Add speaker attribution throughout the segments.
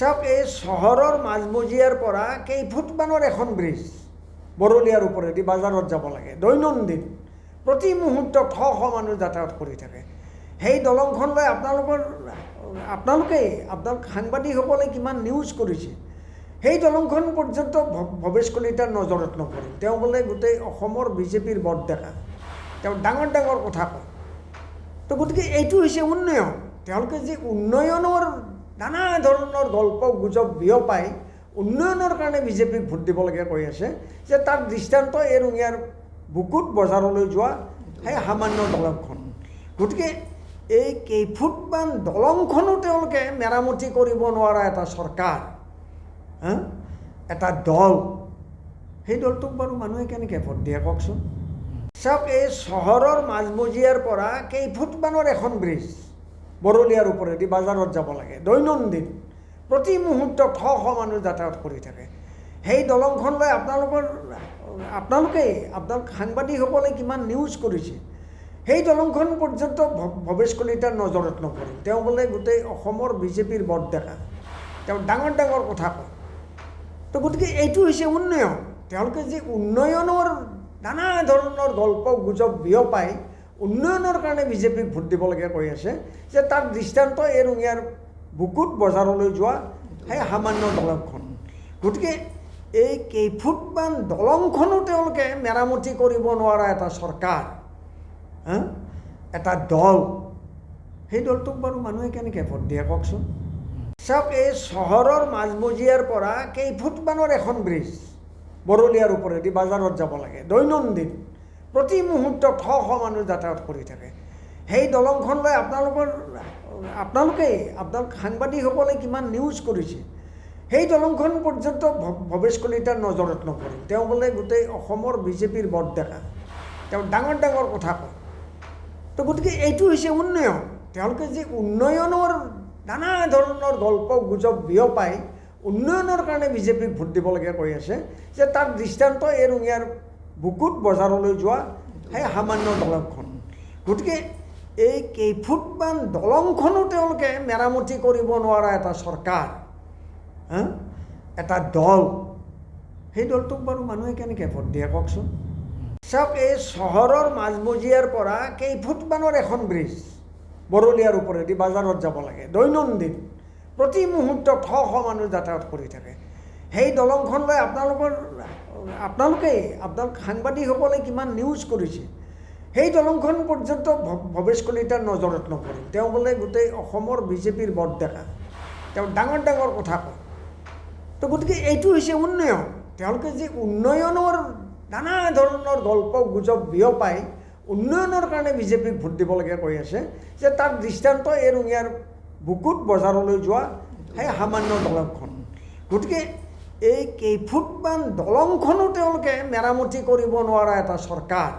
Speaker 1: চাওক, এই চহৰৰ মাজমজিয়াৰ পৰা কেইফুটমানৰ এখন ব্ৰিজ বৰলীয়াৰ ওপৰেদি বাজাৰত যাব লাগে দৈনন্দিন প্ৰতি মুহূৰ্তত শ শ মানুহ যাতায়াত কৰি থাকে। সেই দলংখন লৈ আপোনালোকে সাংবাদিকসকলে কিমান নিউজ কৰিছে। সেই দলংখন পৰ্যন্ত ভৱেশ কলিতাৰ নজৰত নপৰিল। তেওঁ বোলে গোটেই অসমৰ বিজেপিৰ বৰডেকা, তেওঁ ডাঙৰ ডাঙৰ কথা কয়। তো গতিকে এইটো হৈছে উন্নয়ন। তেওঁলোকে যে উন্নয়নৰ নানা ধৰণৰ গল্প গুজব বিয়পাই উন্নয়নৰ কাৰণে বিজেপিক ভোট দিবলগীয়া কৈ আছে, যে তাৰ দৃষ্টান্ত এই ৰঙিয়াৰ বুকুত বজাৰলৈ যোৱা সেই সামান্য দলংখন। গতিকে এই কেইফুটমান দলংখনো তেওঁলোকে মেৰামতি কৰিব নোৱাৰা এটা চৰকাৰ, এটা দল, সেই দলটোক বাৰু মানুহে কেনেকৈ ভোট দিয়ে কওকচোন। চাওক, এই চহৰৰ মাজমজিয়াৰ পৰা কেইফুটমানৰ এখন ব্ৰিজ বৰলীয়াৰ ওপৰেদি বাজাৰত যাব লাগে দৈনন্দিন প্ৰতি মুহূৰ্তত শ শ মানুহ যাতায়াত কৰি থাকে। সেই দলংখন লৈ আপোনালোকে সাংবাদিকসকলে কিমান নিউজ কৰিছে। সেই দলংখন পৰ্যন্ত ভৱেশ কলিতাৰ নজৰত নপৰিল। তেওঁ বোলে গোটেই অসমৰ বিজেপিৰ বৰডেকা, তেওঁ ডাঙৰ ডাঙৰ কথা কয়। তো গতিকে এইটো হৈছে উন্নয়ন। তেওঁলোকে যে উন্নয়নৰ নানা ধৰণৰ গল্প গুজব বিয়পাই উন্নয়নৰ কাৰণে বিজেপিক ভোট দিবলগীয়া কৈ আছে, যে তাৰ দৃষ্টান্ত এই ৰঙিয়াৰ বুকুত বজাৰলৈ যোৱা সেই সামান্য দলংখন। গতিকে এই কেইফুটমান দলংখনো তেওঁলোকে মেৰামতি কৰিব নোৱাৰা এটা চৰকাৰ, এটা দল, সেই দলটোক বাৰু মানুহে কেনেকৈ ভোট দিয়ে কওকচোন। চাওক, এই চহৰৰ মাজমজিয়াৰ পৰা কেইফুটমানৰ এখন ব্ৰিজ বৰলীয়াৰ ওপৰেদি বাজাৰত যাব লাগে দৈনন্দিন প্ৰতি মুহূৰ্তত শ শ মানুহ যাতায়াত কৰি থাকে। সেই দলংখন লৈ আপোনালোকে সাংবাদিকসকলে কিমান নিউজ কৰিছে। সেই দলংখন পৰ্যন্ত ভৱেশ কলিতাৰ নজৰত নপৰিল। তেওঁ বোলে গোটেই অসমৰ বিজেপিৰ বৰডেকা, তেওঁ ডাঙৰ ডাঙৰ কথা কয়। তো গতিকে এইটো হৈছে উন্নয়ন। তেওঁলোকে যে উন্নয়নৰ নানা ধৰণৰ গল্প গুজব বিয়পাই উন্নয়নৰ কাৰণে বিজেপিক ভোট দিবলগীয়া কৈ আছে, যে তাৰ দৃষ্টান্ত এই ৰঙিয়াৰ বুকুত বজাৰলৈ যোৱা সেই সামান্য দলংখন। গতিকে এই কেইফুটমান দলংখনো তেওঁলোকে মেৰামতি কৰিব নোৱাৰা এটা চৰকাৰ, এটা দল, সেই দলটোক বাৰু মানুহে কেনেকৈ ভোট দিয়ে কওকচোন। চাওক, এই চহৰৰ মাজমজিয়াৰ পৰা কেইফুটমানৰ এখন ব্ৰিজ বৰলীয়াৰ ওপৰেদি বাজাৰত যাব লাগে দৈনন্দিন প্ৰতি মুহূৰ্তত শ শ মানুহ যাতায়াত কৰি থাকে। সেই দলংখন লৈ আপোনালোকে সাংবাদিকসকলে কিমান নিউজ কৰিছে। সেই দলংখন পৰ্যন্ত ভৱেশ কলিতাৰ নজৰত নপৰিল। তেওঁ বোলে গোটেই অসমৰ বিজেপিৰ বৰডেকা, তেওঁ ডাঙৰ ডাঙৰ কথা কয়। তো গতিকে এইটো হৈছে উন্নয়ন। তেওঁলোকে যে উন্নয়নৰ নানা ধৰণৰ গল্প গুজব বিয়পাই উন্নয়নৰ কাৰণে বিজেপিক ভোট দিবলগীয়া কৈ আছে, যে তাৰ দৃষ্টান্ত এই ৰঙিয়াৰ বুকুত বজাৰলৈ যোৱা সেই সামান্য দলংখন। গতিকে এই কেইফুটমান দলংখনো তেওঁলোকে মেৰামতি কৰিব নোৱাৰা এটা চৰকাৰ,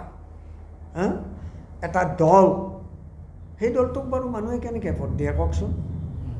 Speaker 1: এটা দল, সেই দলটোক বাৰু মানুহে কেনেকৈ ভোট দিয়ে কওকচোন।